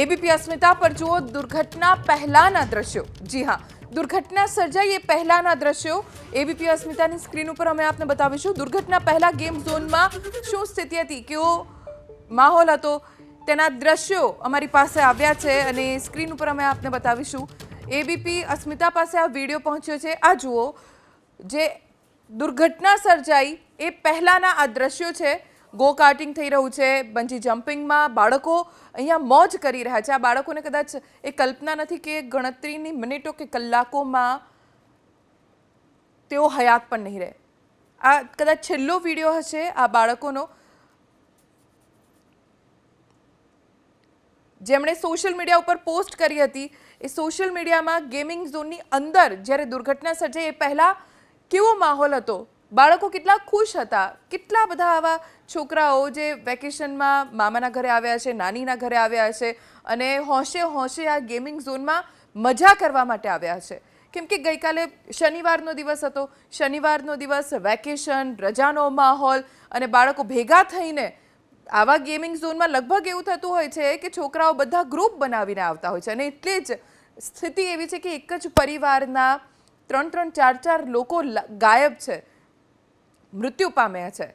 ABP અસ્મિતા પર જુઓ દુર્ઘટના પહેલાના દ્રશ્યો। જી હા, દુર્ઘટના સર્જાઈ એ પહેલાના દ્રશ્યો એબીપી અસ્મિતાની સ્ક્રીન ઉપર અમે આપને બતાવીશું। દુર્ઘટના પહેલા ગેમ ઝોનમાં શું સ્થિતિ હતી, કેવો માહોલ હતો, તેના દ્રશ્યો અમારી પાસે આવ્યા છે અને સ્ક્રીન ઉપર અમે આપને બતાવીશું। એબીપી અસ્મિતા પાસે આ વિડીયો પહોંચ્યો છે। આ જુઓ, જે દુર્ઘટના સર્જાઈ એ પહેલાના આ દ્રશ્યો છે। ગો કાર્ટિંગ થઈ રહ્યું છે, બંજી જમ્પિંગમાં બાળકો અહીંયા મોજ કરી રહ્યા છે। આ બાળકોને કદાચ એ કલ્પના નથી કે ગણતરીની મિનિટો કે કલાકોમાં તેઓ હયાત પણ નહીં રહે। આ કદાચ છેલ્લો વિડીયો હશે આ બાળકોનો, જેમણે સોશિયલ મીડિયા ઉપર પોસ્ટ કરી હતી। એ સોશિયલ મીડિયામાં ગેમિંગ ઝોનની અંદર જ્યારે દુર્ઘટના સર્જાઈ એ પહેલા કેવો માહોલ હતો, બાળકો કેટલા ખુશ હતા, કેટલા બધા આવા છોકરાઓ જે વેકેશનમાં મામાના ઘરે આવ્યા છે, નાનીના ઘરે આવ્યા છે અને હોંશે હોંશે આ ગેમિંગ ઝોનમાં મજા કરવા માટે આવ્યા છે। કેમ કે ગઈકાલે શનિવારનો દિવસ હતો, શનિવારનો દિવસ, વેકેશન, રજાનો માહોલ અને બાળકો ભેગા થઈને આવા ગેમિંગ ઝોનમાં લગભગ એવું થતું હોય છે કે છોકરાઓ બધા ગ્રુપ બનાવીને આવતા હોય છે અને એટલે જ સ્થિતિ એવી છે કે એક જ પરિવારના 3-3, 4-4 લોકો ગાયબ છે, મૃત્યુ પામ્યા છે।